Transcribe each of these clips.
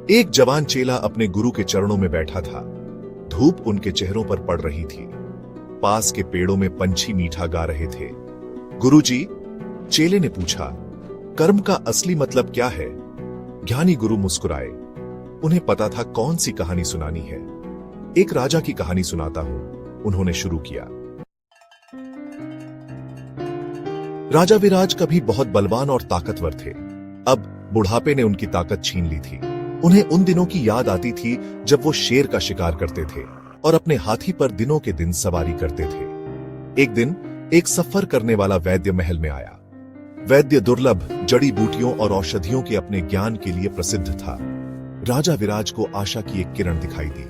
एक जवान चेला अपने गुरु के चरणों में बैठा था। धूप उनके चेहरों पर पड़ रही थी। पास के पेड़ों में पंछी मीठा गा रहे थे। गुरुजी, चेले ने पूछा, कर्म का असली मतलब क्या है? ज्ञानी गुरु मुस्कुराए। उन्हें पता था कौन सी कहानी सुनानी है। एक राजा की कहानी सुनाता हूं, उन्होंने शुरू किया। राजा विराज कभी बहुत बलवान और ताकतवर थे। अब बुढ़ापे ने उनकी ताकत छीन ली थी। उन्हें उन दिनों की याद आती थी जब वो शेर का शिकार करते थे और अपने हाथी पर दिनों के दिन सवारी करते थे। एक दिन एक सफर करने वाला वैद्य महल में आया। वैद्य दुर्लभ जड़ी बूटियों और औषधियों के अपने ज्ञान के लिए प्रसिद्ध था। राजा विराज को आशा की एक किरण दिखाई दी।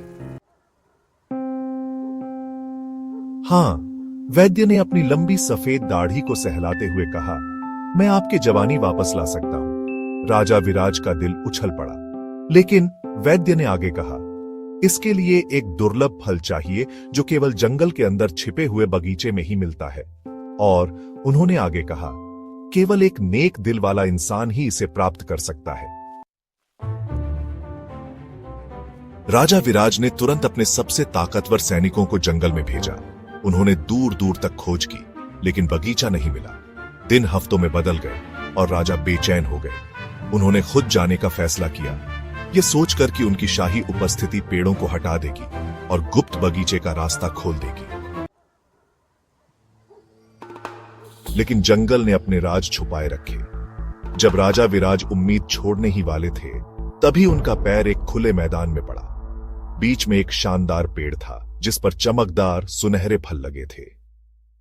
हाँ, वैद्य ने अपनी लंबी सफेद दाढ़ी को सहलाते हुए कहा, मैं आपकी जवानी वापस ला सकता हूं। राजा विराज का दिल उछल पड़ा, लेकिन वैद्य ने आगे कहा, इसके लिए एक दुर्लभ फल चाहिए जो केवल जंगल के अंदर छिपे हुए बगीचे में ही मिलता है। और उन्होंने आगे कहा, केवल एक नेक दिल वाला इंसान ही इसे प्राप्त कर सकता है। राजा विराज ने तुरंत अपने सबसे ताकतवर सैनिकों को जंगल में भेजा। उन्होंने दूर दूर तक खोज की, लेकिन बगीचा नहीं मिला। दिन हफ्तों में बदल गए और राजा बेचैन हो गए। उन्होंने खुद जाने का फैसला किया, ये सोचकर कि उनकी शाही उपस्थिति पेड़ों को हटा देगी और गुप्त बगीचे का रास्ता खोल देगी। लेकिन जंगल ने अपने राज छुपाए रखे। जब राजा विराज उम्मीद छोड़ने ही वाले थे, तभी उनका पैर एक खुले मैदान में पड़ा। बीच में एक शानदार पेड़ था जिस पर चमकदार सुनहरे फल लगे थे।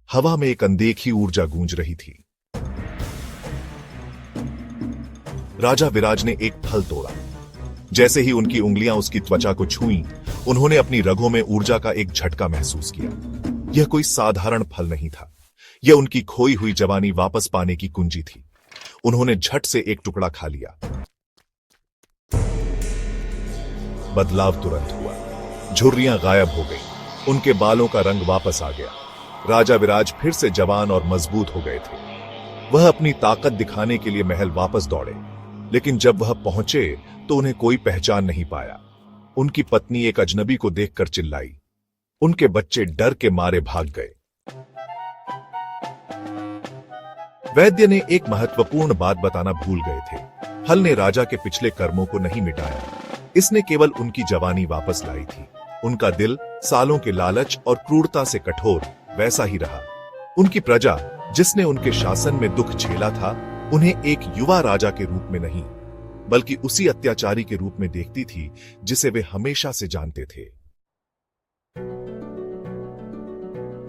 हवा में एक अनदेखी ऊर्जा गूंज रही थी। राजा विराज ने एक फल तोड़ा। जैसे ही उनकी उंगलियां उसकी त्वचा को छुईं, उन्होंने अपनी रगों में ऊर्जा का एक झटका महसूस किया। यह कोई साधारण फल नहीं था, यह उनकी खोई हुई जवानी वापस पाने की कुंजी थी। उन्होंने झट से एक टुकड़ा खा लिया। बदलाव तुरंत हुआ। झुर्रियां गायब हो गईं, उनके बालों का रंग वापस आ गया। राजा विराज फिर से जवान और मजबूत हो गए थे। वह अपनी ताकत दिखाने के लिए महल वापस दौड़े, लेकिन जब वह पहुंचे तो उन्हें कोई पहचान नहीं पाया। उनकी पत्नी एक अजनबी को देखकर चिल्लाई। उनके बच्चे डर के मारे भाग गए। वैद्य ने एक महत्वपूर्ण बात बताना भूल गए थे। फल ने राजा के पिछले कर्मों को नहीं मिटाया, इसने केवल उनकी जवानी वापस लाई थी। उनका दिल सालों के लालच और क्रूरता से कठोर वैसा ही रहा। उनकी प्रजा, जिसने उनके शासन में दुख झेला था, उन्हें एक युवा राजा के रूप में नहीं, बल्कि उसी अत्याचारी के रूप में देखती थी जिसे वे हमेशा से जानते थे।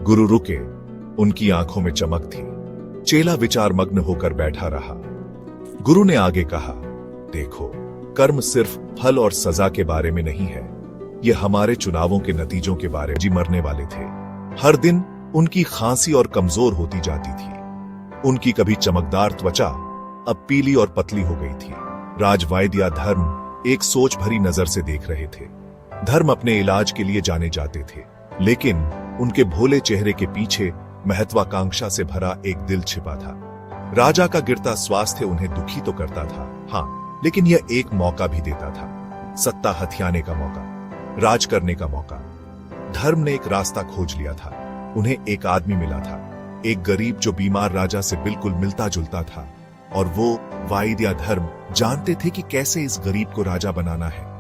गुरु रुके, उनकी आंखों में चमक थी। चेला विचार मग्न होकर बैठा रहा। गुरु ने आगे कहा, देखो, कर्म सिर्फ फल और सजा के बारे में नहीं है, यह हमारे चुनावों के नतीजों के बारे में। जी मरने वाले थे। हर दिन उनकी खांसी और कमजोर होती जाती थी। उनकी कभी चमकदार त्वचा अब पीली और पतली हो गई थी। राजवायद या धर्म एक सोच भरी नजर से देख रहे थे। धर्म अपने इलाज के लिए जाने जाते थे, लेकिन उनके भोले चेहरे के पीछे महत्वाकांक्षा से भरा एक दिल छिपा था। राजा का गिरता स्वास्थ्य उन्हें दुखी तो करता था, हाँ, लेकिन यह एक मौका भी देता था, सत्ता हथियाने का मौका, राज करने का मौका। धर्म ने एक रास्ता खोज लिया था। उन्हें एक आदमी मिला था, एक गरीब जो बीमार राजा से बिल्कुल मिलता जुलता था, और वो वाइद या धर्म जानते थे कि कैसे इस गरीब को राजा बनाना है।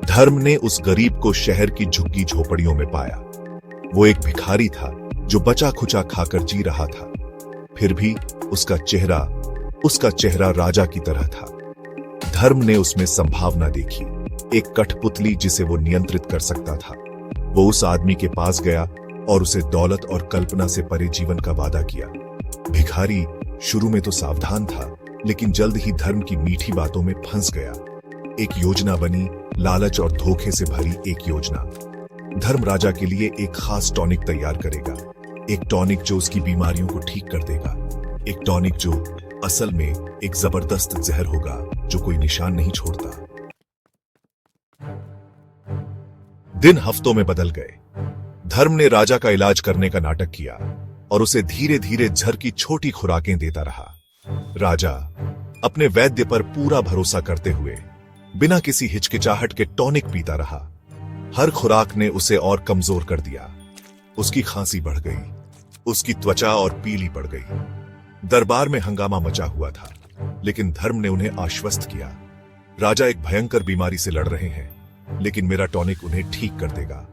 धर्म ने उस गरीब को शहर की झुग्गी झोपड़ियों में पाया। वो एक भिखारी था जो बचा खुचा खाकर जी रहा था, फिर भी उसका चेहरा राजा की तरह था। धर्म ने उसमें संभावना देखी, एक कठपुतली जिसे वो नियंत्रित कर सकता था। वो उस आदमी के पास गया और उसे दौलत और कल्पना से परे जीवन का वादा किया। भिखारी शुरू में तो सावधान था, लेकिन जल्द ही धर्म की मीठी बातों में फंस गया। एक योजना बनी, लालच और धोखे से भरी एक योजना। धर्म राजा के लिए एक खास टॉनिक तैयार करेगा, एक टॉनिक जो उसकी बीमारियों को ठीक कर देगा, एक टॉनिक जो असल में एक जबरदस्त जहर होगा जो कोई निशान नहीं छोड़ता। दिन हफ्तों में बदल गए। धर्म ने राजा का इलाज करने का नाटक किया और उसे धीरे धीरे जहर की छोटी खुराकें देता रहा। राजा अपने वैद्य पर पूरा भरोसा करते हुए बिना किसी हिचकिचाहट के टॉनिक पीता रहा। हर खुराक ने उसे और कमजोर कर दिया। उसकी खांसी बढ़ गई, उसकी त्वचा और पीली पड़ गई। दरबार में हंगामा मचा हुआ था, लेकिन धर्म ने उन्हें आश्वस्त किया, राजा एक भयंकर बीमारी से लड़ रहे हैं, लेकिन मेरा टॉनिक उन्हें ठीक कर देगा।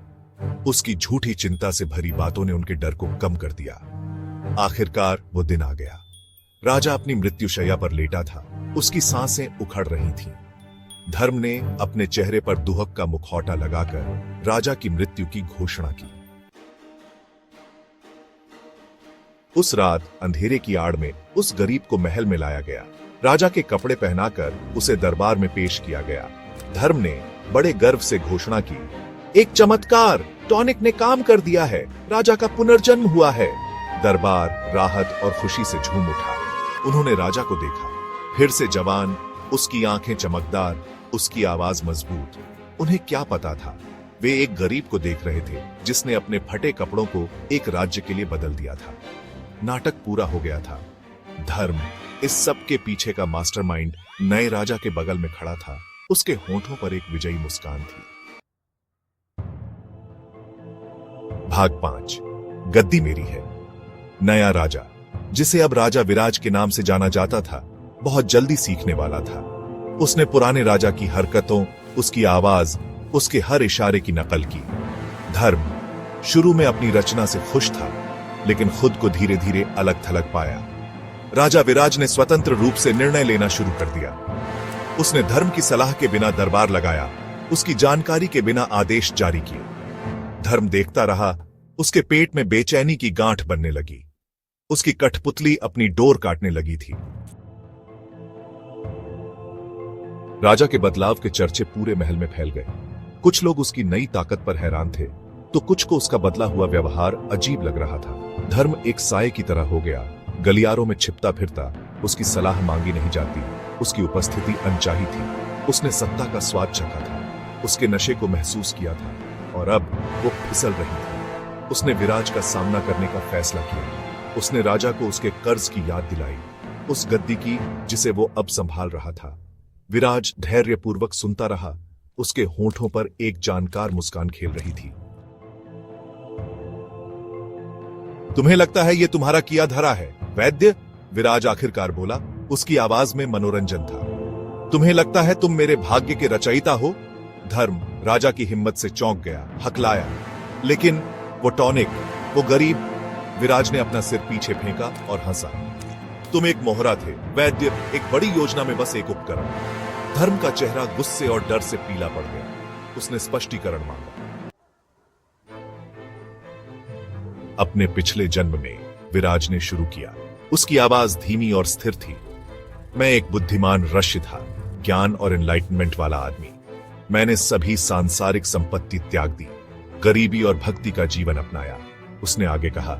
उसकी झूठी चिंता से भरी बातों ने उनके डर को कम कर दिया। आखिरकार वो दिन आ गया। राजा अपनी मृत्युशैया पर लेटा था, उसकी सांसें उखड़ रही थीं। धर्म ने अपने चेहरे पर दुहक का मुखौटा लगाकर राजा की मृत्यु की घोषणा की। उस रात अंधेरे की आड़ में उस गरीब को महल में लाया गया। राजा के कपड़े पहनाकर उसे दरबार में पेश किया गया। धर्म ने बड़े गर्व से घोषणा की, एक चमत्कार, टॉनिक ने काम कर दिया है, राजा का पुनर्जन्म हुआ है। दरबार राहत और खुशी से झूम उठा। उन्होंने राजा को देखा, फिर से जवान, उसकी आंखें चमकदार, उसकी आवाज मजबूत। उन्हें क्या पता था, वे एक गरीब को देख रहे थे जिसने अपने फटे कपड़ों को एक राज्य के लिए बदल दिया था। नाटक पूरा हो गया था। धर्म, इस सब के पीछे का मास्टरमाइंड, नए राजा के बगल में खड़ा था। उसके होंठों पर एक विजयी मुस्कान थी। भाग 5। गद्दी मेरी है। नया राजा, जिसे अब राजा विराज के नाम से जाना जाता था, बहुत जल्दी सीखने वाला था। उसने पुराने राजा की हरकतों, उसकी आवाज, उसके हर इशारे की नकल की। धर्म शुरू में अपनी रचना से खुश था, लेकिन खुद को धीरे धीरे अलग थलग पाया। राजा विराज ने स्वतंत्र रूप से निर्णय लेना शुरू कर दिया। उसने धर्म की सलाह के बिना दरबार लगाया, उसकी जानकारी के बिना आदेश जारी किए। धर्म देखता रहा, उसके पेट में बेचैनी की गांठ बनने लगी। उसकी कठपुतली अपनी डोर काटने लगी थी। राजा के बदलाव के चर्चे पूरे महल में फैल गए। कुछ लोग उसकी नई ताकत पर हैरान थे, तो कुछ को उसका बदला हुआ व्यवहार अजीब लग रहा था। धर्म एक साये की तरह हो गया, गलियारों में छिपता फिरता, उसकी सलाह मांगी नहीं जाती, उसकी उपस्थिति अनचाही थी। उसने सत्ता का स्वाद चखा था, उसके नशे को महसूस किया था, और अब वो फिसल रही थी। उसने विराज का सामना करने का फैसला किया। उसने राजा को उसके कर्ज की याद दिलाई, उस गद्दी की जिसे वो अब संभाल रहा था। विराज धैर्यपूर्वक सुनता रहा, उसके होंठों पर एक जानकार मुस्कान खेल रही थी। तुम्हें लगता है ये तुम्हारा किया धरा है, वैद्य? विराज आखिरकार बोला, उसकी आवाज में मनोरंजन था। तुम्हें लगता है तुम मेरे भाग्य के रचयिता हो? धर्म राजा की हिम्मत से चौंक गया, हकलाया, लेकिन वो टॉनिक, वो गरीब। विराज ने अपना सिर पीछे फेंका और हंसा। तुम एक मोहरा थे, वैद्य एक बड़ी योजना में बस एक उपकरण। धर्म का चेहरा गुस्से और डर से पीला पड़ गया। उसने स्पष्टीकरण मांगा। अपने पिछले जन्म में विराज ने शुरू किया। उसकी आवाज धीमी और स्थिर थी। मैं एक बुद्धिमान ऋषि था, ज्ञान और एनलाइटमेंट वाला आदमी। मैंने सभी सांसारिक संपत्ति त्याग दी, गरीबी और भक्ति का जीवन अपनाया। उसने आगे कहा,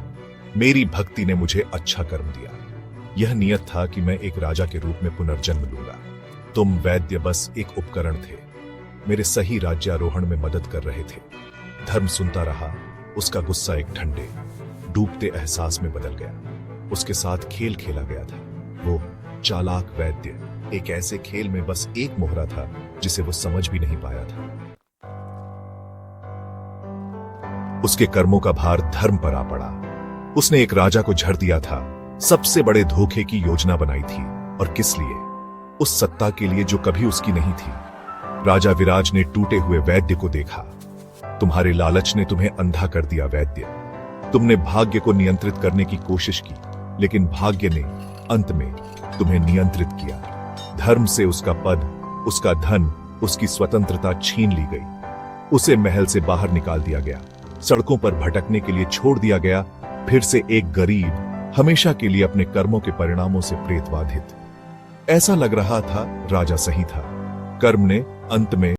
मेरी भक्ति ने मुझे अच्छा कर्म दिया। यह नियत था कि मैं एक राजा के रूप में पुनर्जन्म लूंगा। तुम वैद्य बस एक उपकरण थे, मेरे सही राज्यारोहण में मदद कर रहे थे। धर्म सुनता रहा, उसका गुस्सा एक ठंडे, डूबते एहसास में बदल गया। उसके साथ खेल खेला गया था। वो चालाक वैद्य एक ऐसे खेल में बस एक मोहरा था जिसे वो समझ भी नहीं पाया था। उसके कर्मों का भार धर्म पर आ पड़ा। उसने एक राजा को झड़ दिया था, सबसे बड़े धोखे की योजना बनाई थी, और किस लिए? उस सत्ता के लिए जो कभी उसकी नहीं थी। राजा विराज ने टूटे हुए वैद्य को देखा। तुम्हारे लालच ने तुम्हें अंधा कर दिया वैद्य। तुमने भाग्य को नियंत्रित करने की कोशिश की, लेकिन भाग्य ने अंत में तुम्हें नियंत्रित किया। धर्म से उसका पद, उसका धन, उसकी स्वतंत्रता छीन ली गई। उसे महल से बाहर निकाल दिया गया, सड़कों पर भटकने के लिए छोड़ दिया गया। फिर से एक गरीब, हमेशा के लिए अपने कर्मों के परिणामों से प्रेतबाधित। ऐसा लग रहा था राजा सही था। कर्म ने अंत में